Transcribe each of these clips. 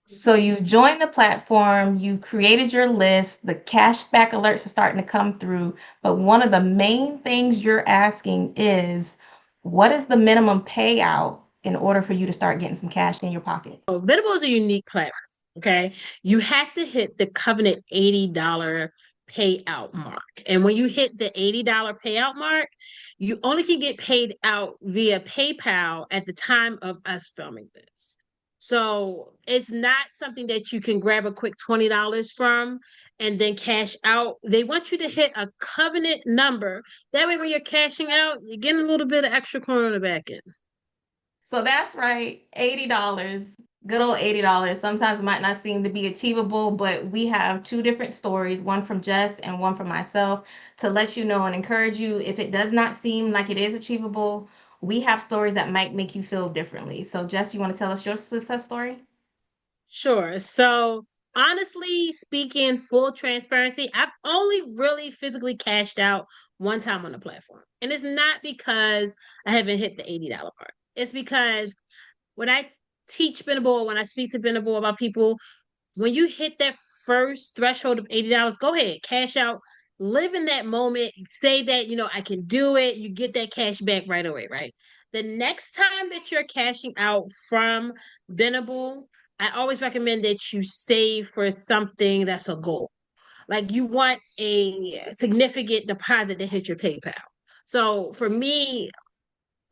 So you've joined the platform, you created your list, the cashback alerts are starting to come through. But one of the main things you're asking is what is the minimum payout in order for you to start getting some cash in your pocket? So Venable is a unique platform. Okay. You have to hit the covenant $80 payout mark. And when you hit the $80 payout mark, you only can get paid out via PayPal at the time of us filming this. So it's not something that you can grab a quick $20 from and then cash out. They want you to hit a covenant number. That way, when you're cashing out, you're getting a little bit of extra coin on the back end. So that's right, $80. Good old $80. Sometimes it might not seem to be achievable, but we have two different stories, one from Jess and one from myself, to let you know and encourage you. If it does not seem like it is achievable, we have stories that might make you feel differently. So, Jess, you want to tell us your success story? Sure. So, honestly speaking, full transparency, I've only really physically cashed out one time on the platform. And it's not because I haven't hit the $80 mark. It's because when I teach Benable, when I speak to Benable about people, when you hit that first threshold of $80, go ahead, cash out, live in that moment, say that, I can do it. You get that cash back right away, right? The next time that you're cashing out from Benable, I always recommend that you save for something that's a goal. Like you want a significant deposit to hit your PayPal. So for me,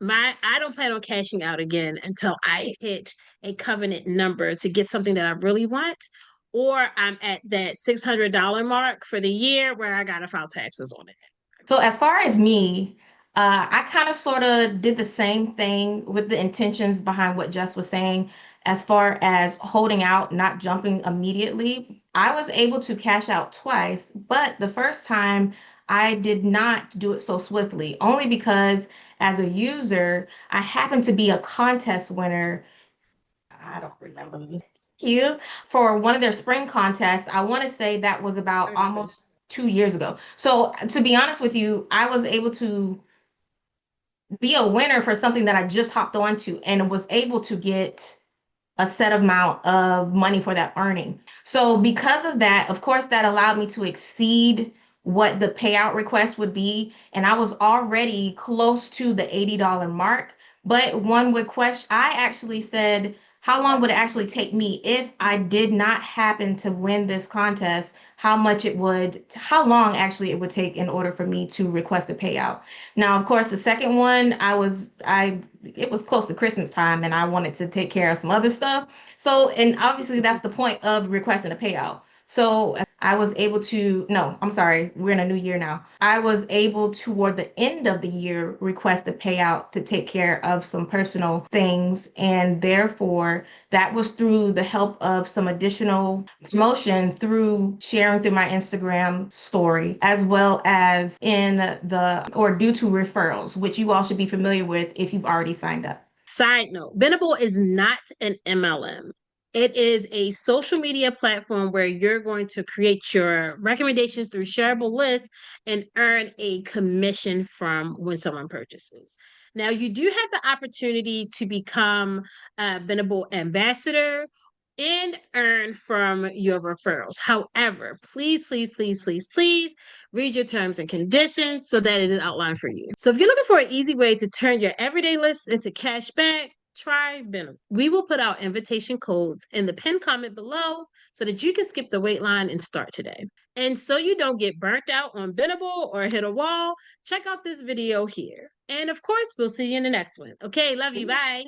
my I don't plan on cashing out again until I hit a covenant number to get something that I really want, or I'm at that $600 mark for the year where I gotta file taxes on it. So as far as me, I kind of sort of did the same thing with the intentions behind what Jess was saying, as far as holding out, not jumping immediately. I was able to cash out twice, but the first time I did not do it so swiftly, only because as a user, I happened to be a contest winner. I don't remember you for one of their spring contests. I want to say that was I about remember that. almost 2 years ago. So to be honest with you, I was able to be a winner for something that I just hopped onto and was able to get a set amount of money for that earning. So because of that, of course, that allowed me to exceed what the payout request would be. And I was already close to the $80 mark. But one would question, I actually said, how long would it actually take me if I did not happen to win this contest? How long actually it would take in order for me to request a payout. Now, of course, the second one, it was close to Christmas time and I wanted to take care of some other stuff. So, and obviously that's the point of requesting a payout. So I was able to, no, I'm sorry, we're in a new year now. I was able toward the end of the year request a payout to take care of some personal things. And therefore, that was through the help of some additional promotion through sharing through my Instagram story, as well as due to referrals, which you all should be familiar with if you've already signed up. Side note, Benable is not an MLM. It is a social media platform where you're going to create your recommendations through shareable lists and earn a commission from when someone purchases. Now, you do have the opportunity to become a Benable ambassador and earn from your referrals. However, please, please, please, please, please read your terms and conditions so that it is outlined for you. So if you're looking for an easy way to turn your everyday list into cash back, try Benable. We will put out invitation codes in the pinned comment below so that you can skip the wait line and start today. And so you don't get burnt out on Benable or hit a wall, check out this video here. And of course, we'll see you in the next one. Okay, love you. Bye.